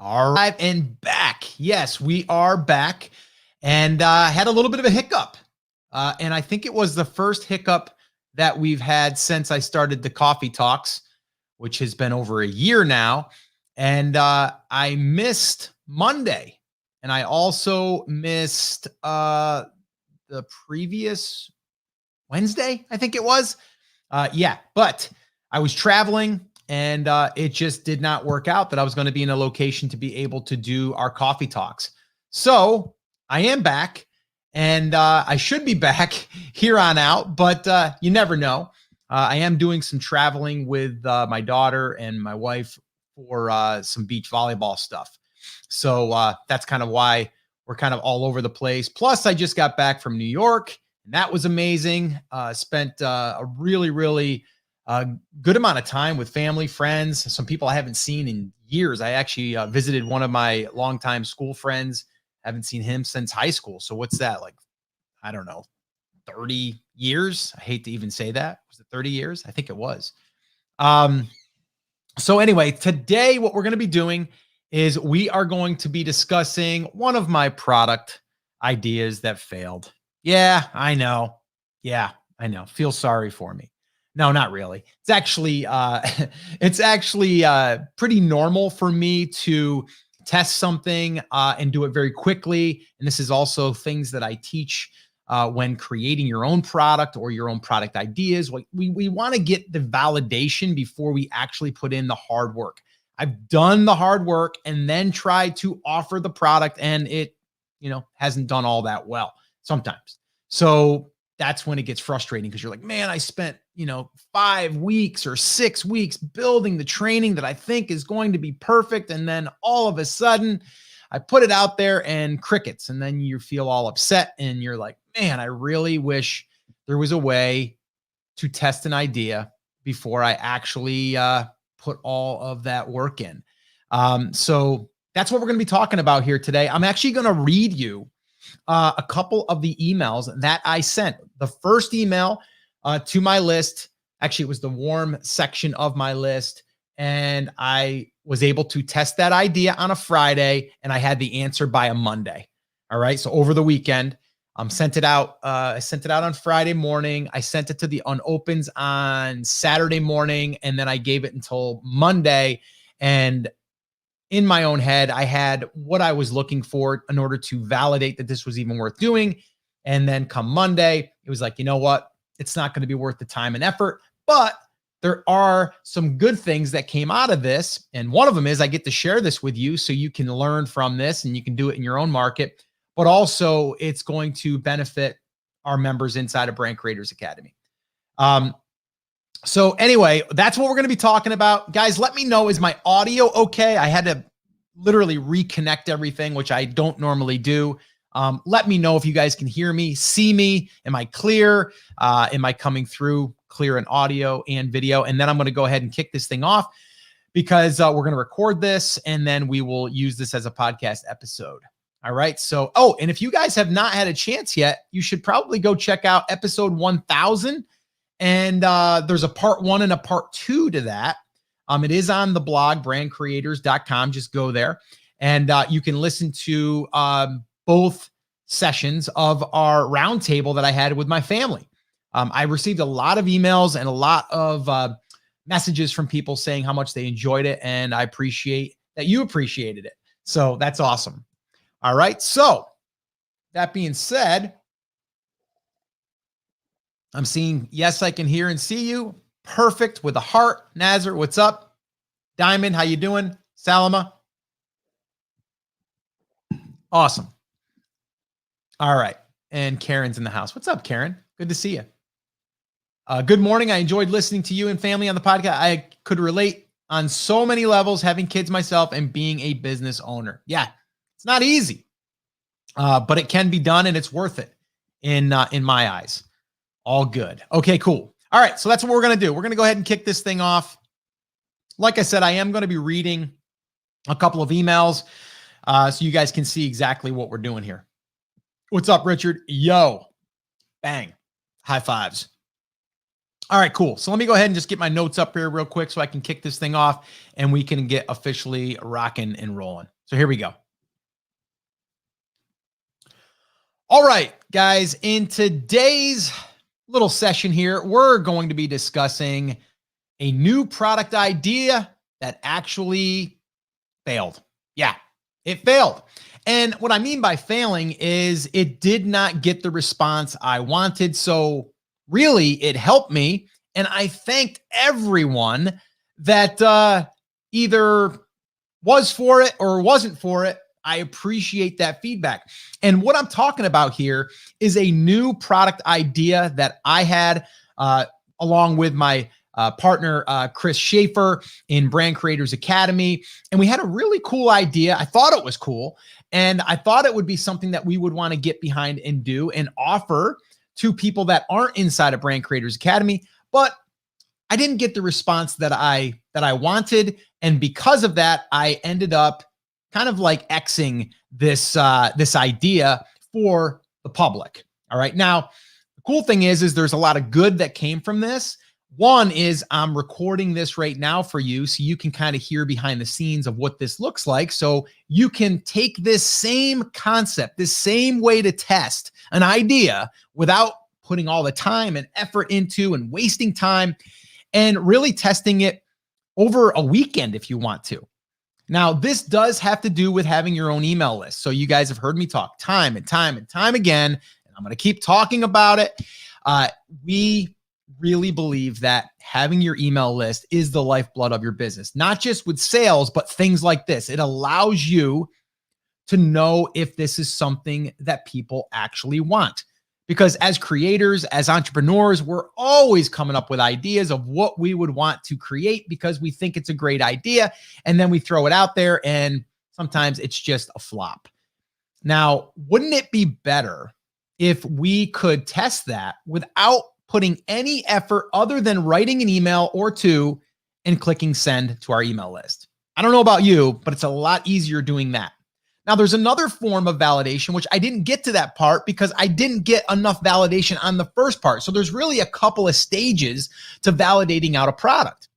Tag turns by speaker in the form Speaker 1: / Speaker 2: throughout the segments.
Speaker 1: All right, and back. Yes, we are back, and had a little bit of a hiccup, and I think it was the first hiccup that we've had since I started the coffee talks, which has been over a year now, and I missed Monday, and I also missed the previous Wednesday, I think it was. Yeah, but I was traveling and it just did not work out that I was going to be in a location to be able to do our coffee talks. So I am back and I should be back here on out, but you never know. I am doing some traveling with my daughter and my wife for some beach volleyball stuff. So that's kind of why we're kind of all over the place. Plus, I just got back from New York and that was amazing. Spent a really good amount of time with family, friends, some people I haven't seen in years. I actually visited one of my longtime school friends. Haven't seen him since high school. So what's that like? I don't know, 30 years. I hate to even say that. Was it 30 years? I think it was. So anyway, today what we're going to be doing is we are going to be discussing one of my product ideas that failed. Yeah, I know. Yeah, I know. Feel sorry for me. No, not really. It's actually pretty normal for me to test something and do it very quickly. And this is also things that I teach when creating your own product or your own product ideas. We want to get the validation before we actually put in the hard work. I've done the hard work and then tried to offer the product and it, hasn't done all that well sometimes. So that's when it gets frustrating because you're like, man, I spent, 5 weeks or 6 weeks building the training that I think is going to be perfect. And then all of a sudden I put it out there and crickets. And then you feel all upset and you're like, man, I really wish there was a way to test an idea before I actually put all of that work in. So that's what we're going to be talking about here today. I'm actually going to read you a couple of the emails that I sent. The first email to my list, actually, it was the warm section of my list. And I was able to test that idea on a Friday and I had the answer by a Monday. All right. So over the weekend, sent it out. I sent it out on Friday morning. I sent it to the unopens on Saturday morning. And then I gave it until Monday. And in my own head, I had what I was looking for in order to validate that this was even worth doing. And then come Monday, it was like, you know what? It's not going to be worth the time and effort, but there are some good things that came out of this. And one of them is I get to share this with you so you can learn from this and you can do it in your own market, but also it's going to benefit our members inside of Brand Creators Academy. So anyway, that's what we're going to be talking about. Guys, let me know, is my audio okay? I had to literally reconnect everything, which I don't normally do. Let me know if you guys can hear me, see me. Am I clear? Am I coming through clear in audio and video? And then I'm going to go ahead and kick this thing off because we're going to record this and then we will use this as a podcast episode. All right. So, and if you guys have not had a chance yet, you should probably go check out episode 1000. And there's a part 1 and a part 2 to that. It is on the blog, brandcreators.com. Just go there and you can listen to both sessions of our roundtable that I had with my family. I received a lot of emails and a lot of messages from people saying how much they enjoyed it. And I appreciate that you appreciated it. So that's awesome. All right. So that being said, I'm seeing, yes, I can hear and see you. Perfect with a heart. Nazar, what's up? Diamond, how you doing? Salama. Awesome. All right. And Karen's in the house. What's up, Karen? Good to see you. Good morning. I enjoyed listening to you and family on the podcast. I could relate on so many levels, having kids myself and being a business owner. Yeah, it's not easy, but it can be done and it's worth it in my eyes. All good. Okay, cool. All right. So that's what we're going to do. We're going to go ahead and kick this thing off. Like I said, I am going to be reading a couple of emails so you guys can see exactly what we're doing here. What's up, Richard? Yo, bang. High fives. All right, cool. So let me go ahead and just get my notes up here real quick so I can kick this thing off and we can get officially rocking and rolling. So here we go. All right, guys, in today's little session here, we're going to be discussing a new product idea that actually failed. Yeah, it failed. And what I mean by failing is it did not get the response I wanted. So really, it helped me. And I thanked everyone that either was for it or wasn't for it. I appreciate that feedback. And what I'm talking about here is a new product idea that I had along with my partner, Chris Schaefer in Brand Creators Academy. And we had a really cool idea. I thought it was cool. And I thought it would be something that we would want to get behind and do and offer to people that aren't inside of Brand Creators Academy. But I didn't get the response that I wanted. And because of that, I ended up kind of like Xing this idea for the public. All right. Now, the cool thing is there's a lot of good that came from this. One is I'm recording this right now for you so you can kind of hear behind the scenes of what this looks like. So you can take this same concept, this same way to test an idea without putting all the time and effort into and wasting time and really testing it over a weekend if you want to. Now, this does have to do with having your own email list. So you guys have heard me talk time and time and time again, and I'm going to keep talking about it. We really believe that having your email list is the lifeblood of your business, not just with sales, but things like this. It allows you to know if this is something that people actually want. Because as creators, as entrepreneurs, we're always coming up with ideas of what we would want to create because we think it's a great idea. And then we throw it out there and sometimes it's just a flop. Now, wouldn't it be better if we could test that without putting any effort other than writing an email or two and clicking send to our email list? I don't know about you, but it's a lot easier doing that. Now, there's another form of validation, which I didn't get to that part because I didn't get enough validation on the first part. So there's really a couple of stages to validating out a product.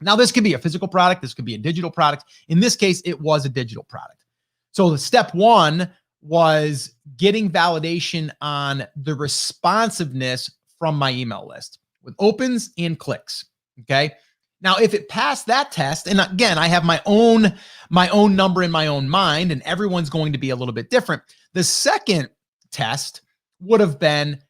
Speaker 1: Now, this could be a physical product. This could be a digital product. In this case, it was a digital product. So the step one was getting validation on the responsiveness from my email list with opens and clicks. Okay. Now, if it passed that test, and again, I have my own number in my own mind, and everyone's going to be a little bit different. The second test would have been,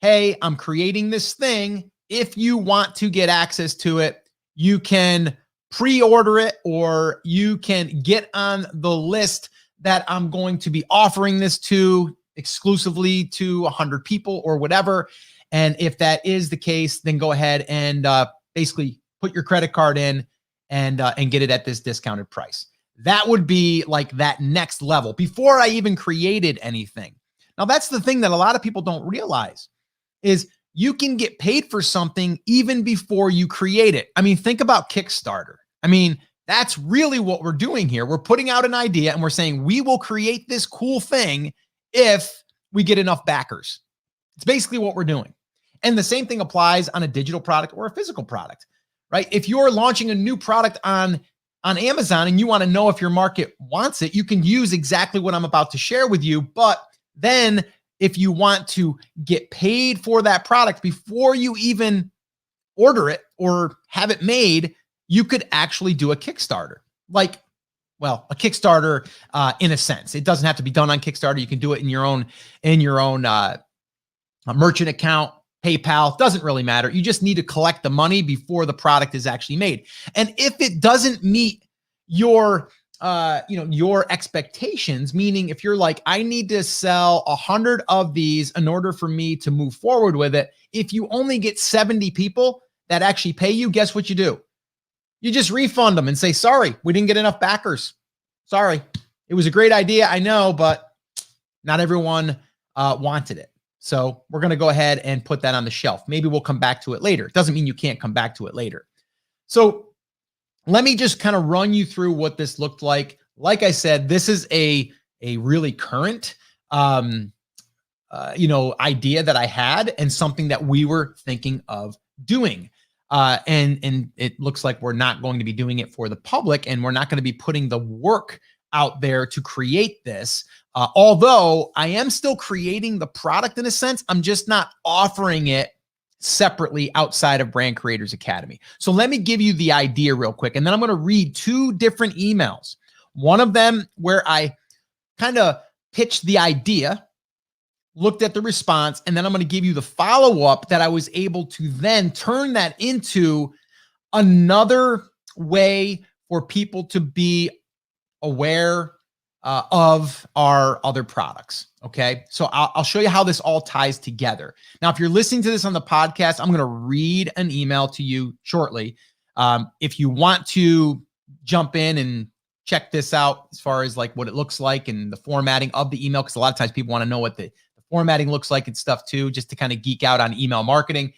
Speaker 1: hey, I'm creating this thing. If you want to get access to it, you can pre-order it or you can get on the list that I'm going to be offering this to exclusively to 100 people or whatever. And if that is the case, then go ahead and basically put your credit card in and get it at this discounted price. That would be like that next level before I even created anything. Now, that's the thing that a lot of people don't realize is you can get paid for something even before you create it. I mean, think about Kickstarter. I mean, that's really what we're doing here. We're putting out an idea and we're saying we will create this cool thing if we get enough backers. It's basically what we're doing. And the same thing applies on a digital product or a physical product. Right? If you're launching a new product on Amazon and you want to know if your market wants it, you can use exactly what I'm about to share with you. But then if you want to get paid for that product before you even order it or have it made, you could actually do a Kickstarter. Like, well, a Kickstarter in a sense. It doesn't have to be done on Kickstarter. You can do it in your own merchant account. PayPal, doesn't really matter. You just need to collect the money before the product is actually made. And if it doesn't meet your expectations, meaning if you're like, I need to sell 100 of these in order for me to move forward with it. If you only get 70 people that actually pay you, guess what you do? You just refund them and say, sorry, we didn't get enough backers. Sorry. It was a great idea. I know, but not everyone wanted it. So we're going to go ahead and put that on the shelf. Maybe we'll come back to it later. It doesn't mean you can't come back to it later. So let me just kind of run you through what this looked like. Like I said, this is a really current, idea that I had and something that we were thinking of doing. And it looks like we're not going to be doing it for the public, and we're not going to be putting the work out there to create this. Although I am still creating the product in a sense, I'm just not offering it separately outside of Brand Creators Academy. So let me give you the idea real quick, and then I'm going to read two different emails. One of them where I kind of pitched the idea, looked at the response, and then I'm going to give you the follow-up that I was able to then turn that into another way for people to be aware of our other products. Okay. So I'll show you how this all ties together. Now, if you're listening to this on the podcast, I'm going to read an email to you shortly. If you want to jump in and check this out as far as like what it looks like and the formatting of the email, because a lot of times people want to know what the formatting looks like and stuff too, just to kind of geek out on email marketing.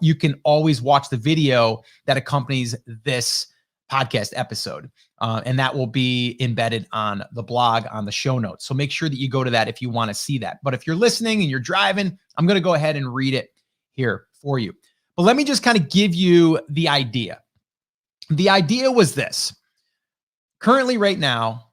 Speaker 1: You can always watch the video that accompanies this podcast episode. And that will be embedded on the blog, on the show notes. So make sure that you go to that if you want to see that. But if you're listening and you're driving, I'm going to go ahead and read it here for you. But let me just kind of give you the idea. The idea was this. Currently right now,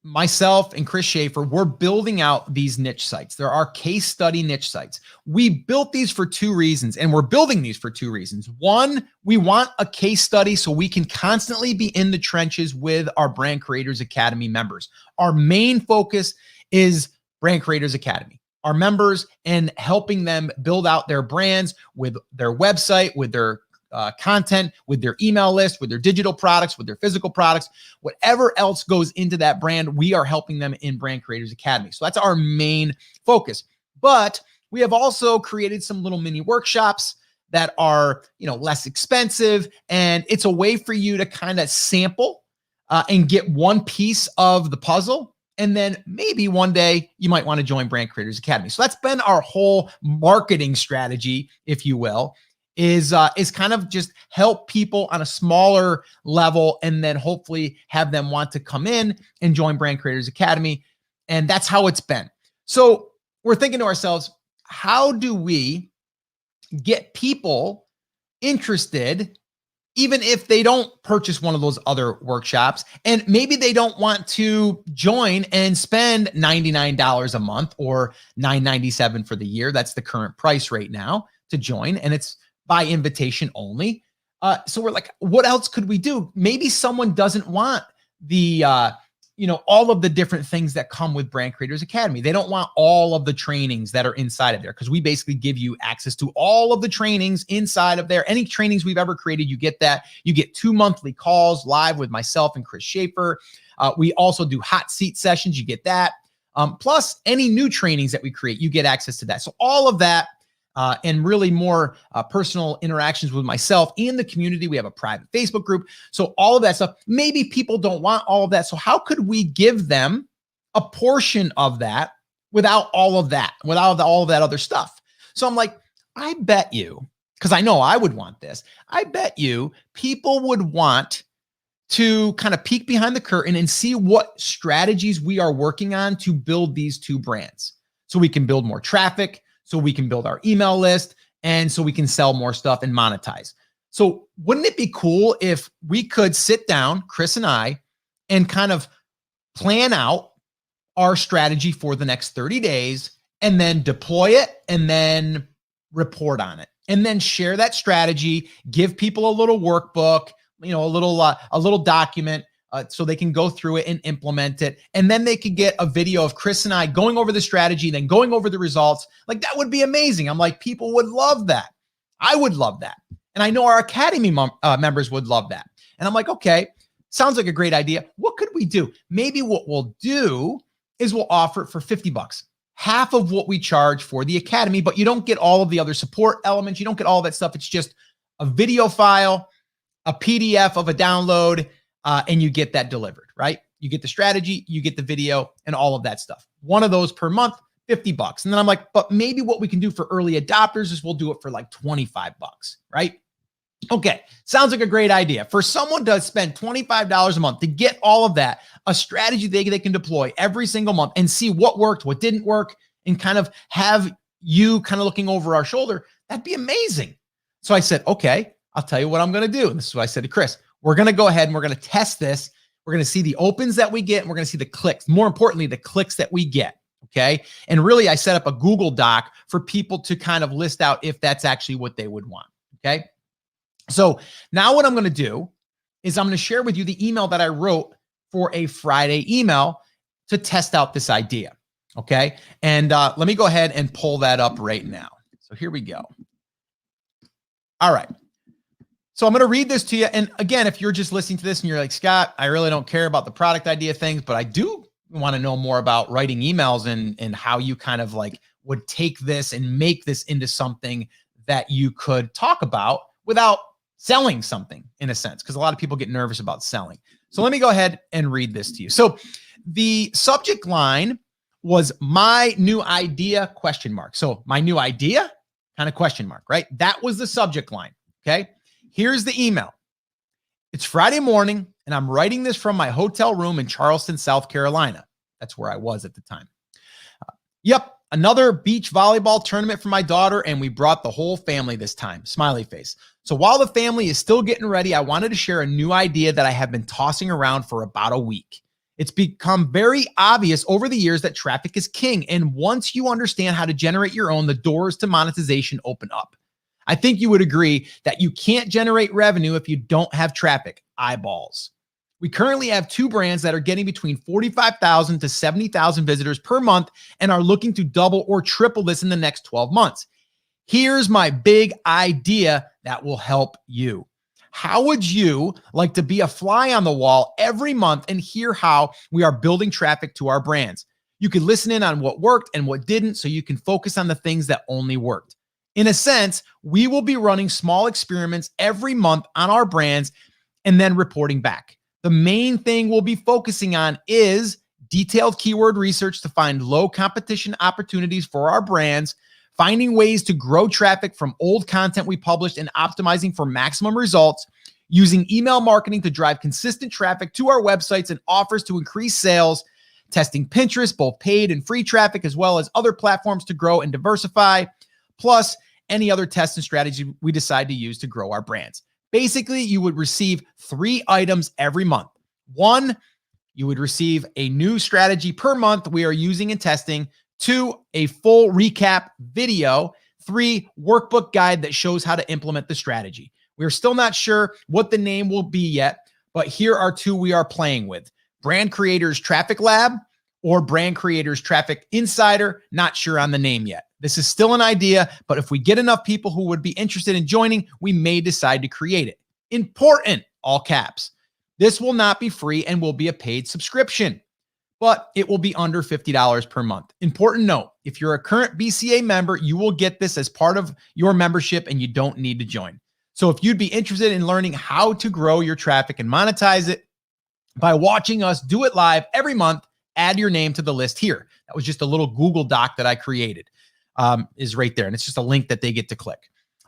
Speaker 1: myself and Chris Schaefer, we're building out these niche sites. There are case study niche sites. We built these for two reasons, and we're building these for two reasons. One, we want a case study so we can constantly be in the trenches with our Brand Creators Academy members. Our main focus is Brand Creators Academy, our members, and helping them build out their brands with their website, with their content, with their email list, with their digital products, with their physical products, whatever else goes into that brand, we are helping them in Brand Creators Academy. So that's our main focus. But we have also created some little mini workshops that are, less expensive. And it's a way for you to kind of sample and get one piece of the puzzle. And then maybe one day you might want to join Brand Creators Academy. So that's been our whole marketing strategy, if you will, is kind of just help people on a smaller level and then hopefully have them want to come in and join Brand Creators Academy. And that's how it's been. So we're thinking to ourselves, how do we get people interested, even if they don't purchase one of those other workshops, and maybe they don't want to join and spend $99 a month or $9.97 for the year. That's the current price right now to join. And it's by invitation only. So we're like, what else could we do? Maybe someone doesn't want the, all of the different things that come with Brand Creators Academy. They don't want all of the trainings that are inside of there, because we basically give you access to all of the trainings inside of there. Any trainings we've ever created, you get that. You get 2 monthly calls live with myself and Chris Schaefer. We also do hot seat sessions. You get that. Plus any new trainings that we create, you get access to that. So all of that, and really more personal interactions with myself and the community. We have a private Facebook group. So all of that stuff, maybe people don't want all of that. So how could we give them a portion of that without all of that, without all of that other stuff? So I'm like, I bet you, because I know I would want this, I bet you people would want to kind of peek behind the curtain and see what strategies we are working on to build these two brands. So we can build more traffic, so we can build our email list, and so we can sell more stuff and monetize. So wouldn't it be cool if we could sit down, Chris and I, and kind of plan out our strategy for the next 30 days and then deploy it and then report on it and then share that strategy, give people a little workbook, a little document, so they can go through it and implement it. And then they could get a video of Chris and I going over the strategy, then going over the results. Like, that would be amazing. I'm like, people would love that. I would love that. And I know our Academy members would love that. And I'm like, okay, sounds like a great idea. What could we do? Maybe what we'll do is we'll offer it for $50, half of what we charge for the Academy, but you don't get all of the other support elements. You don't get all that stuff. It's just a video file, a PDF of a download, and you get that delivered, right? You get the strategy, you get the video, and all of that stuff. One of those per month, $50. And then I'm like, but maybe what we can do for early adopters is we'll do it for like $25, right? Okay, sounds like a great idea. For someone to spend $25 a month to get all of that, a strategy they can deploy every single month and see what worked, what didn't work, and kind of have you kind of looking over our shoulder, that'd be amazing. So I said, okay, I'll tell you what I'm going to do. And this is what I said to Chris. We're going to go ahead and we're going to test this. We're going to see the opens that we get, and we're going to see the clicks. More importantly, the clicks that we get. Okay. And really, I set up a Google Doc for people to kind of list out if that's actually what they would want. Okay. So now what I'm going to do is I'm going to share with you the email that I wrote for a Friday email to test out this idea. Okay. And let me go ahead and pull that up right now. So here we go. All right. So I'm going to read this to you. And again, if you're just listening to this and you're like, Scott, I really don't care about the product idea things, but I do want to know more about writing emails and how you kind of like would take this and make this into something that you could talk about without selling something, in a sense, because a lot of people get nervous about selling. So let me go ahead and read this to you. So the subject line was my new idea ? So my new idea kind of ? Right? That was the subject line. Okay. Here's the email. It's Friday morning, and I'm writing this from my hotel room in Charleston, South Carolina. That's where I was at the time. Yep, another beach volleyball tournament for my daughter, and we brought the whole family this time. Smiley face. So while the family is still getting ready, I wanted to share a new idea that I have been tossing around for about a week. It's become very obvious over the years that traffic is king, and once you understand how to generate your own, the doors to monetization open up. I think you would agree that you can't generate revenue if you don't have traffic, eyeballs. We currently have 2 brands that are getting between 45,000 to 70,000 visitors per month and are looking to double or triple this in the next 12 months. Here's my big idea that will help you. How would you like to be a fly on the wall every month and hear how we are building traffic to our brands? You can listen in on what worked and what didn't, so you can focus on the things that only worked. In a sense, we will be running small experiments every month on our brands and then reporting back. The main thing we'll be focusing on is detailed keyword research to find low competition opportunities for our brands, finding ways to grow traffic from old content we published and optimizing for maximum results, using email marketing to drive consistent traffic to our websites and offers to increase sales, testing Pinterest, both paid and free traffic, as well as other platforms to grow and diversify, plus any other test and strategy we decide to use to grow our brands. Basically, you would receive 3 items every month. 1, you would receive a new strategy per month we are using and testing. 2, a full recap video. 3, workbook guide that shows how to implement the strategy. We're still not sure what the name will be yet, but here are 2 we are playing with. Brand Creators Traffic Lab or Brand Creators Traffic Insider. Not sure on the name yet. This is still an idea, but if we get enough people who would be interested in joining, we may decide to create it. Important, all caps. This will not be free and will be a paid subscription, but it will be under $50 per month. Important note, if you're a current BCA member, you will get this as part of your membership and you don't need to join. So if you'd be interested in learning how to grow your traffic and monetize it by watching us do it live every month, add your name to the list here. That was just a little Google Doc that I created. Is right there. And it's just a link that they get to click.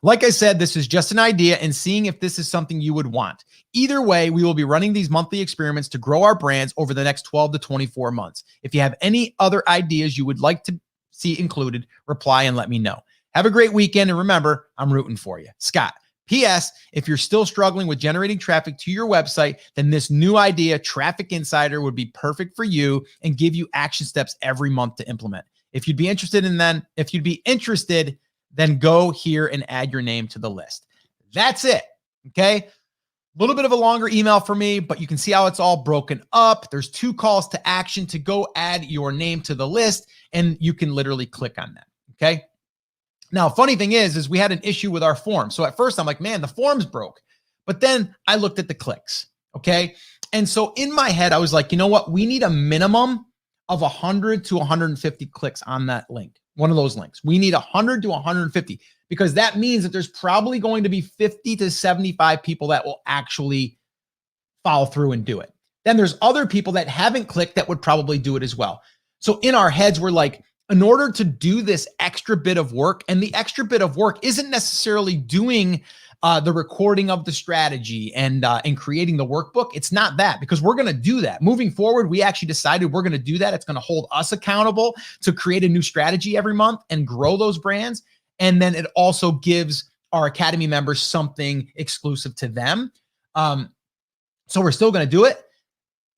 Speaker 1: Like I said, this is just an idea and seeing if this is something you would want. Either way, we will be running these monthly experiments to grow our brands over the next 12 to 24 months. If you have any other ideas you would like to see included, reply and let me know. Have a great weekend. And remember, I'm rooting for you. Scott. P.S. If you're still struggling with generating traffic to your website, then this new idea, Traffic Insider, would be perfect for you and give you action steps every month to implement. If you'd be interested, then go here and add your name to the list. That's it. Okay. A little bit of a longer email for me, but you can see how it's all broken up. There's 2 calls to action to go add your name to the list, and you can literally click on that. Okay. Now, funny thing is we had an issue with our form. So at first I'm like, man, the form's broke. But then I looked at the clicks. Okay. And so in my head, I was like, you know what? We need a minimum of 100 to 150 clicks on that link. One of those links. We need 100 to 150 because that means that there's probably going to be 50 to 75 people that will actually follow through and do it. Then there's other people that haven't clicked that would probably do it as well. So in our heads, we're like, in order to do this extra bit of work, and the extra bit of work isn't necessarily doing the recording of the strategy and creating the workbook. It's not that, because we're going to do that. Moving forward, we actually decided we're going to do that. It's going to hold us accountable to create a new strategy every month and grow those brands. And then it also gives our Academy members something exclusive to them. So we're still going to do it.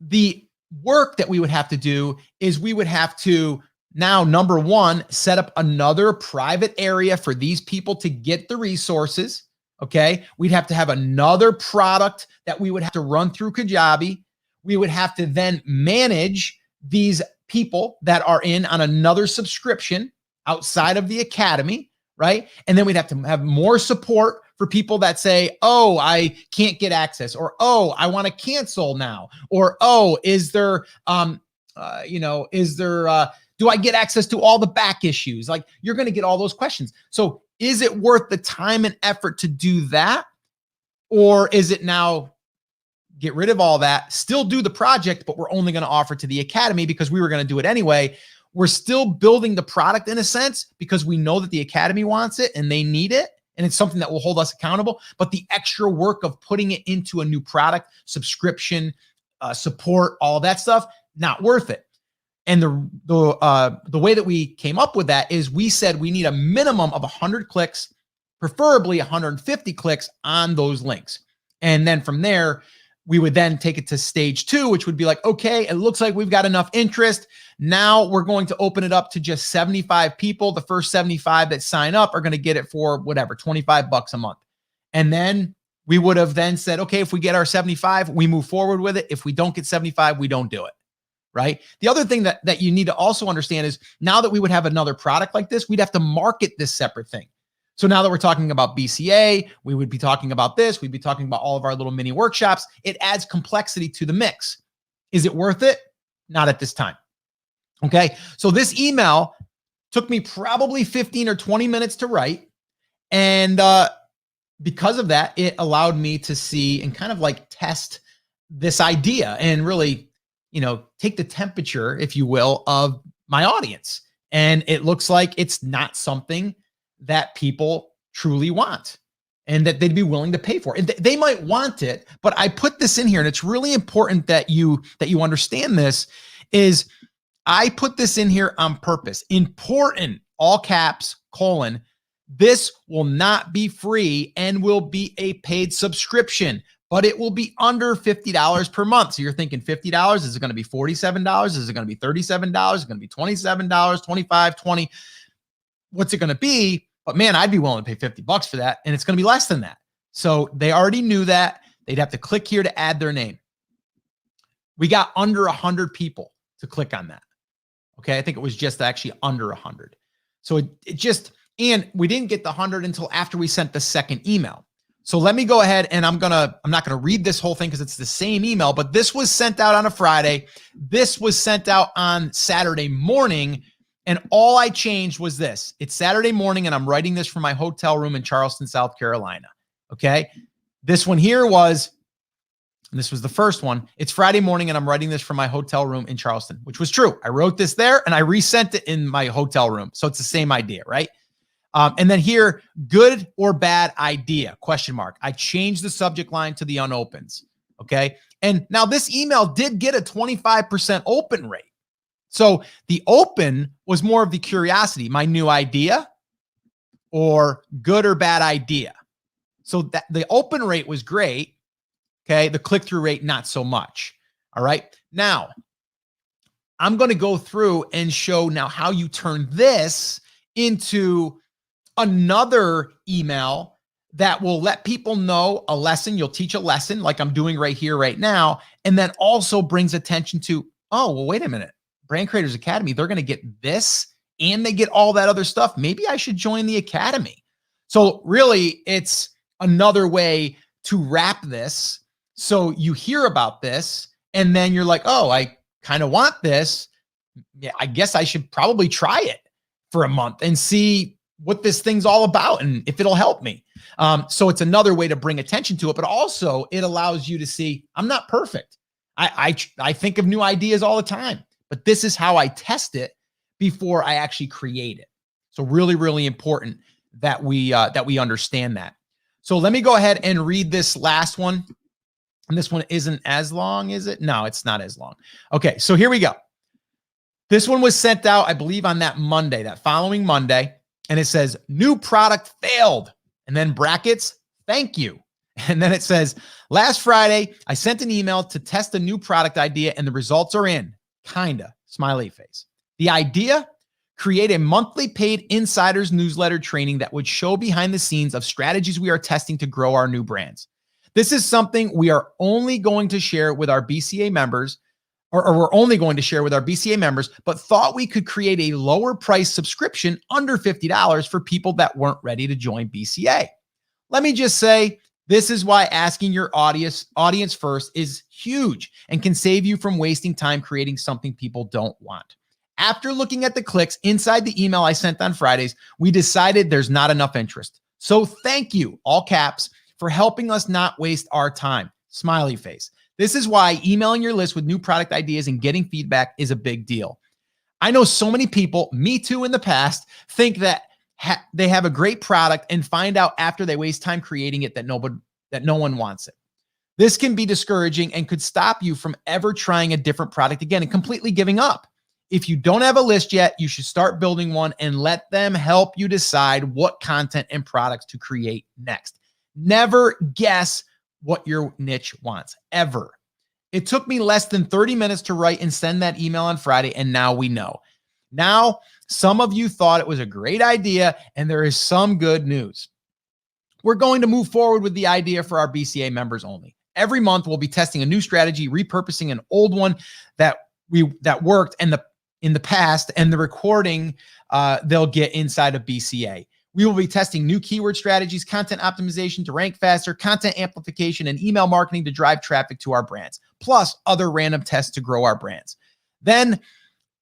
Speaker 1: The work that we would have to do is we would have to now, number one, set up another private area for these people to get the resources. Okay. We'd have to have another product that we would have to run through Kajabi. We would have to then manage these people that are in on another subscription outside of the Academy, right? And then we'd have to have more support for people that say, oh, I can't get access, or, oh, I want to cancel now, or, oh, is there, do I get access to all the back issues? Like, you're going to get all those questions. So is it worth the time and effort to do that? Or is it now get rid of all that, still do the project, but we're only going to offer to the Academy because we were going to do it anyway. We're still building the product in a sense because we know that the Academy wants it and they need it. And it's something that will hold us accountable. But the extra work of putting it into a new product, subscription, support, all that stuff, not worth it. And the way that we came up with that is we said we need a minimum of 100 clicks, preferably 150 clicks on those links. And then from there, we would then take it to stage 2, which would be like, okay, it looks like we've got enough interest. Now we're going to open it up to just 75 people. The first 75 that sign up are going to get it for whatever, $25 a month. And then we would have then said, okay, if we get our 75, we move forward with it. If we don't get 75, we don't do it. Right. The other thing that you need to also understand is now that we would have another product like this, we'd have to market this separate thing. So now that we're talking about BCA, we would be talking about this. We'd be talking about all of our little mini workshops. It adds complexity to the mix. Is it worth it? Not at this time. Okay. So this email took me probably 15 or 20 minutes to write. And because of that, it allowed me to see and kind of like test this idea and really, take the temperature, if you will, of my audience. And it looks like it's not something that people truly want and that they'd be willing to pay for. They might want it, but I put this in here, and it's really important that you understand this, is I put this in here on purpose. Important, all caps, : this will not be free and will be a paid subscription, but it will be under $50 per month. So you're thinking $50, is it going to be $47? Is it going to be $37? Is it going to be $27, $25, $20? What's it going to be? But man, I'd be willing to pay $50 for that. And it's going to be less than that. So they already knew that. They'd have to click here to add their name. We got under 100 people to click on that. Okay. I think it was just actually under 100. So and we didn't get the 100 until after we sent the second email. So let me go ahead and I'm not going to read this whole thing because it's the same email, but this was sent out on a Friday. This was sent out on Saturday morning. And all I changed was this. It's Saturday morning and I'm writing this from my hotel room in Charleston, South Carolina. Okay. This one here was, and this was the first one. It's Friday morning and I'm writing this from my hotel room in Charleston, which was true. I wrote this there and I resent it in my hotel room. So it's the same idea, right? And then here, good or bad idea, ? I changed the subject line to the unopens. Okay. And now this email did get a 25% open rate. So the open was more of the curiosity, my new idea, or good or bad idea. So that the open rate was great. Okay. The click-through rate, not so much. All right. Now I'm going to go through and show now how you turn this into another email that will let people know a lesson. You'll teach a lesson like I'm doing right here, right now. And then also brings attention to, oh, well, wait a minute. Brand Creators Academy, they're going to get this and they get all that other stuff. Maybe I should join the Academy. So really, it's another way to wrap this. So you hear about this and then you're like, oh, I kind of want this. Yeah, I guess I should probably try it for a month and see what this thing's all about and if it'll help me. So it's another way to bring attention to it, but also it allows you to see I'm not perfect. I think of new ideas all the time, but this is how I test it before I actually create it. So really, really important that we understand that. So let me go ahead and read this last one. And this one isn't as long, is it? No, it's not as long. Okay, so here we go. This one was sent out, I believe, on that Monday, that following Monday. And it says, new product failed. and then brackets, thank you. And then it says, last Friday, I sent an email to test a new product idea and the results are in. Kinda, smiley face. The idea? Create a monthly paid insiders newsletter training that would show behind the scenes of strategies we are testing to grow our new brands. This is something we are only going to share with our BCA members, or we're only going to share with our BCA members, but thought we could create a lower price subscription under $50 for people that weren't ready to join BCA. Let me just say, this is why asking your audience first is huge and can save you from wasting time creating something people don't want. After looking at the clicks inside the email I sent on Fridays, we decided there's not enough interest. So thank you, all caps, for helping us not waste our time. Smiley face. This is why emailing your list with new product ideas and getting feedback is a big deal. I know so many people, me too in the past, think that they have a great product and find out after they waste time creating it that no one wants it. This can be discouraging and could stop you from ever trying a different product again and completely giving up. If you don't have a list yet, you should start building one and let them help you decide what content and products to create next. Never guess what your niche wants, ever. It took me less than 30 minutes to write and send that email on Friday, and now we know. Now, some of you thought it was a great idea, and there is some good news. We're going to move forward with the idea for our BCA members only. Every month, we'll be testing a new strategy, repurposing an old one that worked in the past, and the recording they'll get inside of BCA. We will be testing new keyword strategies, content optimization to rank faster, content amplification, and email marketing to drive traffic to our brands, plus other random tests to grow our brands. Then,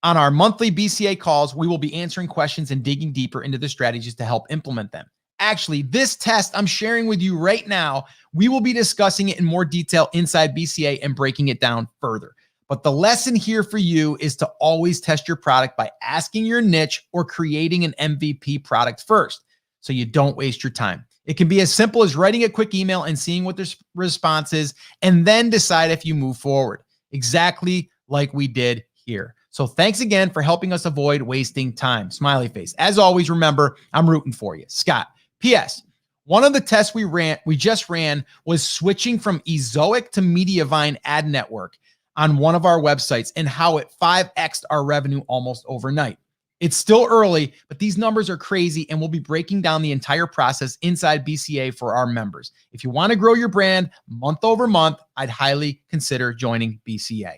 Speaker 1: on our monthly BCA calls, we will be answering questions and digging deeper into the strategies to help implement them. Actually, this test I'm sharing with you right now, we will be discussing it in more detail inside BCA and breaking it down further. But the lesson here for you is to always test your product by asking your niche or creating an MVP product first, so you don't waste your time. It can be as simple as writing a quick email and seeing what the response is, and then decide if you move forward, exactly like we did here. So thanks again for helping us avoid wasting time. Smiley face. As always, remember, I'm rooting for you. Scott. P.S. One of the tests we just ran was switching from Ezoic to Mediavine ad network on one of our websites and how it 5x'd our revenue almost overnight. It's still early, but these numbers are crazy, and we'll be breaking down the entire process inside BCA for our members. If you want to grow your brand month over month, I'd highly consider joining BCA.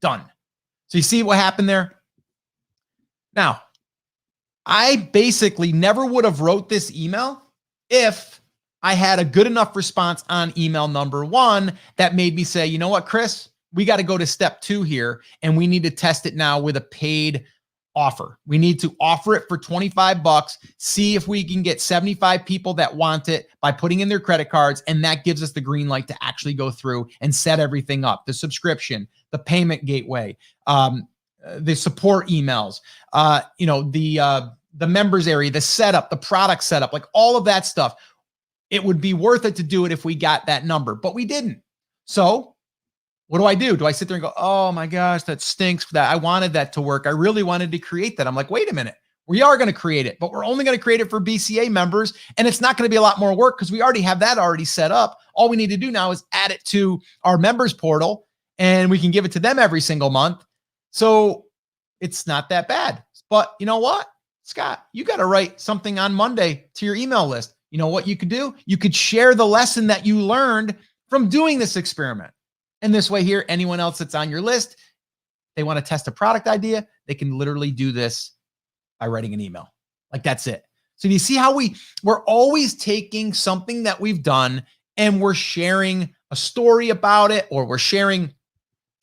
Speaker 1: Done. So you see what happened there? Now, I basically never would have wrote this email if I had a good enough response on email number 1 that made me say, you know what, Chris, we got to go to step 2 here, and we need to test it now with a paid offer. We need to offer it for $25, see if we can get 75 people that want it by putting in their credit cards, and that gives us the green light to actually go through and set everything up, the subscription, the payment gateway, the support emails, the members area, the setup, the product setup, like all of that stuff. It would be worth it to do it if we got that number, but we didn't. So what do? Do I sit there and go, oh my gosh, that stinks, that I wanted that to work. I really wanted to create that. I'm like, wait a minute. We are going to create it, but we're only going to create it for BCA members. And it's not going to be a lot more work because we already have that already set up. All we need to do now is add it to our members portal, and we can give it to them every single month. So it's not that bad. But you know what, Scott, you got to write something on Monday to your email list. You know what you could do? You could share the lesson that you learned from doing this experiment. And this way here, anyone else that's on your list, they want to test a product idea, they can literally do this by writing an email. Like, that's it. So do you see how we're always taking something that we've done and we're sharing a story about it, or we're sharing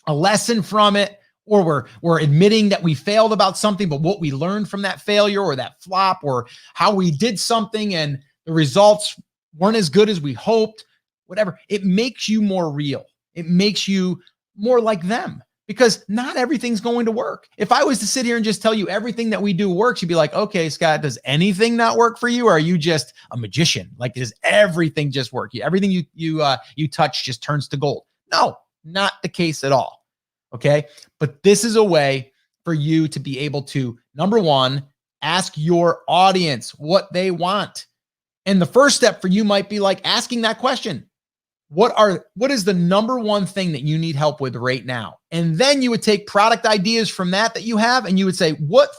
Speaker 1: a lesson from it, or we're admitting that we failed about something, but what we learned from that failure or that flop, or how we did something and the results weren't as good as we hoped, whatever. It makes you more real. It makes you more like them, because not everything's going to work. If I was to sit here and just tell you everything that we do works, you'd be like, okay, Scott, does anything not work for you? Or are you just a magician? Like, does everything just work? Everything you touch just turns to gold? No, not the case at all. Okay. But this is a way for you to be able to, number one, ask your audience what they want. And the first step for you might be like asking that question. What is the number one thing that you need help with right now? And then you would take product ideas from that you have, and you would say, what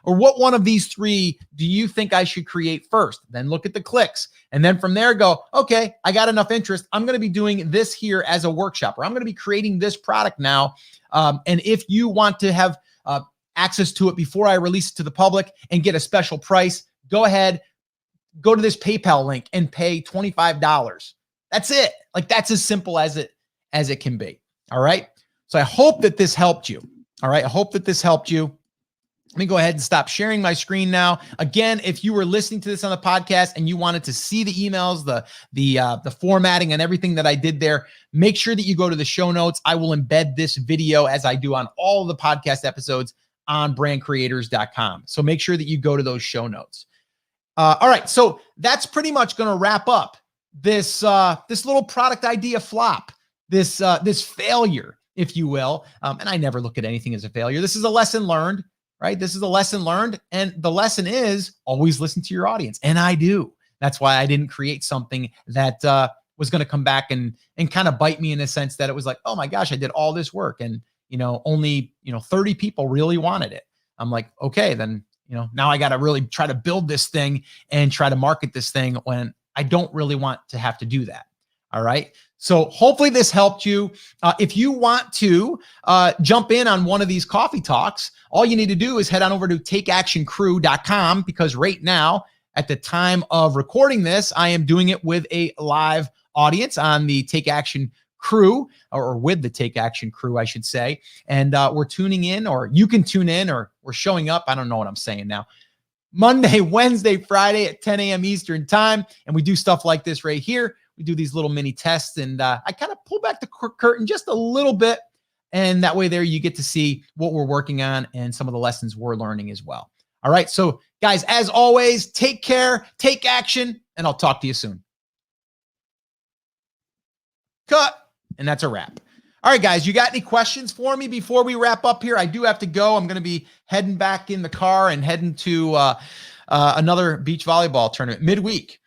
Speaker 1: one of these three do you think I should create first? Then look at the clicks. And then from there go, okay, I got enough interest. I'm going to be doing this here as a workshop, or I'm going to be creating this product now. And if you want to have access to it before I release it to the public and get a special price, go ahead, go to this PayPal link and pay $25. That's it. Like, that's as simple as it can be. All right. So I hope that this helped you. All right. I hope that this helped you. Let me go ahead and stop sharing my screen now. Again, if you were listening to this on the podcast and you wanted to see the emails, the formatting and everything that I did there, make sure that you go to the show notes. I will embed this video, as I do on all of the podcast episodes, on brandcreators.com. So make sure that you go to those show notes. All right. So that's pretty much going to wrap up this little product idea flop, this failure, if you will. And I never look at anything as a failure. This is a lesson learned, right? This is a lesson learned. And the lesson is always listen to your audience. And I do. That's why I didn't create something that was going to come back and kind of bite me, in a sense that it was like, oh my gosh, I did all this work and, only, 30 people really wanted it. I'm like, okay, then, now I got to really try to build this thing and try to market this thing when I don't really want to have to do that. All right. So hopefully this helped you. If you want to jump in on one of these coffee talks, all you need to do is head on over to takeactioncrew.com, because right now, at the time of recording this, I am doing it with a live audience on the Take Action Crew, or with the Take Action Crew, I should say. And we're tuning in, or you can tune in, or we're showing up. I don't know what I'm saying now. Monday, Wednesday, Friday at 10 a.m. Eastern time. And we do stuff like this right here. We do these little mini tests, and I kind of pull back the curtain just a little bit. And that way there you get to see what we're working on and some of the lessons we're learning as well. All right. So guys, as always, take care, take action, and I'll talk to you soon. Cut. And that's a wrap. All right, guys, you got any questions for me before we wrap up here? I do have to go. I'm going to be heading back in the car and heading to another beach volleyball tournament midweek.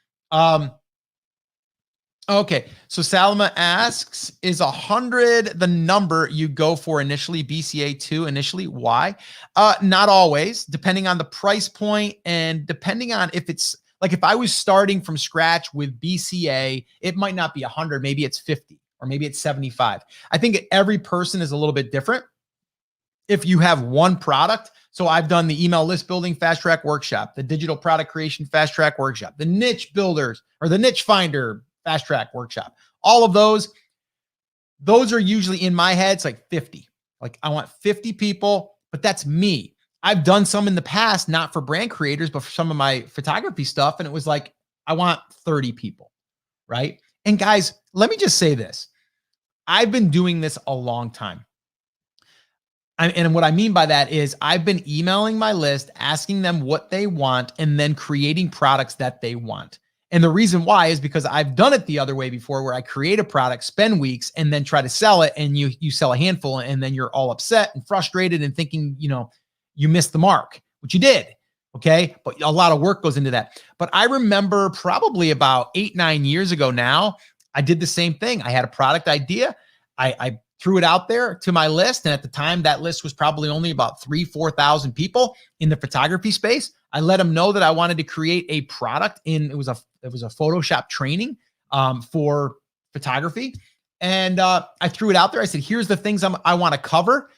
Speaker 1: Okay, so Salma asks, is 100 the number you go for initially, BCA 2 initially? Why? Not always, depending on the price point and depending on if it's, like, if I was starting from scratch with BCA, it might not be 100, maybe it's 50. Or maybe it's 75. I think every person is a little bit different. If you have one product, so I've done the email list building fast track workshop, the digital product creation fast track workshop, the niche builders or the niche finder fast track workshop. All of those are usually in my head. It's like 50. Like, I want 50 people, but that's me. I've done some in the past, not for brand creators, but for some of my photography stuff. And it was like, I want 30 people, right? And guys, let me just say this. I've been doing this a long time. And what I mean by that is I've been emailing my list, asking them what they want, and then creating products that they want. And the reason why is because I've done it the other way before, where I create a product, spend weeks, and then try to sell it. And you sell a handful, and then you're all upset and frustrated and thinking, you missed the mark, which you did. Okay. But a lot of work goes into that. But I remember probably about 8-9 years ago now, I did the same thing. I had a product idea. I threw it out there to my list. And at the time, that list was probably only about 3,000-4,000 people in the photography space. I let them know that I wanted to create a product it was a Photoshop training for photography. And I threw it out there. I said, here's the things I want to cover.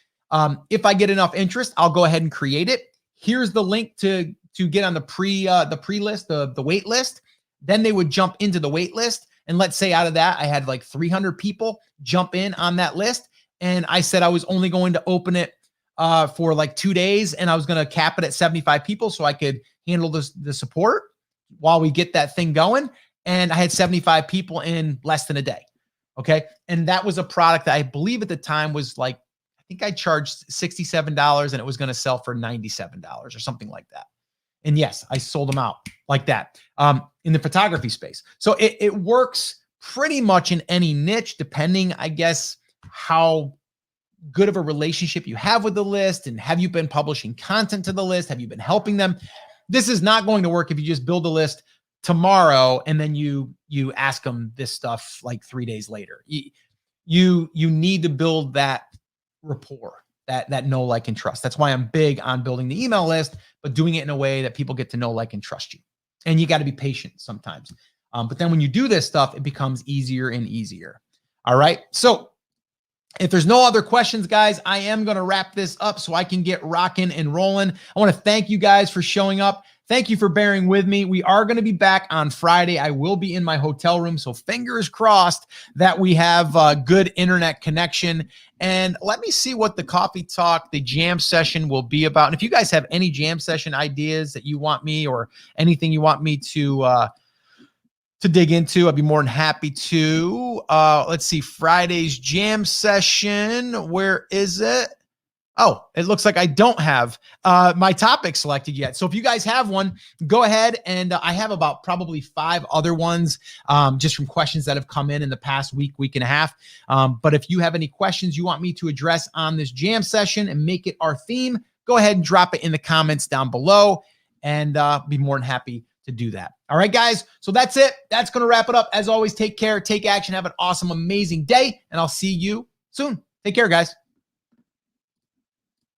Speaker 1: If I get enough interest, I'll go ahead and create it. Here's the link to get on the pre-list, the wait list. Then they would jump into the wait list. And let's say out of that, I had like 300 people jump in on that list. And I said I was only going to open it for like 2 days, and I was going to cap it at 75 people so I could handle the support while we get that thing going. And I had 75 people in less than a day. Okay. And that was a product that I believe at the time was like, I think I charged $67 and it was going to sell for $97 or something like that. And yes, I sold them out like that in the photography space. So it works pretty much in any niche, depending, I guess, how good of a relationship you have with the list, and have you been publishing content to the list? Have you been helping them? This is not going to work if you just build a list, tomorrow, and then you ask them this stuff like 3 days later. You need to build that rapport, that know, like, and trust. That's why I'm big on building the email list, but doing it in a way that people get to know, like, and trust you. And you got to be patient sometimes. But then when you do this stuff, it becomes easier and easier. All right. So if there's no other questions, guys, I am going to wrap this up so I can get rocking and rolling. I want to thank you guys for showing up. Thank you for bearing with me. We are going to be back on Friday. I will be in my hotel room, so fingers crossed that we have a good internet connection. And let me see what the coffee talk, the jam session will be about. And if you guys have any jam session ideas that you want me, or anything you want me to dig into, I'd be more than happy to. Let's see, Friday's jam session. Where is it? Oh, it looks like I don't have my topic selected yet. So if you guys have one, go ahead. And I have about probably 5 other ones just from questions that have come in the past week and a half. But if you have any questions you want me to address on this jam session and make it our theme, go ahead and drop it in the comments down below, and be more than happy to do that. All right, guys. So that's it. That's going to wrap it up. As always, take care, take action, have an awesome, amazing day, and I'll see you soon. Take care, guys.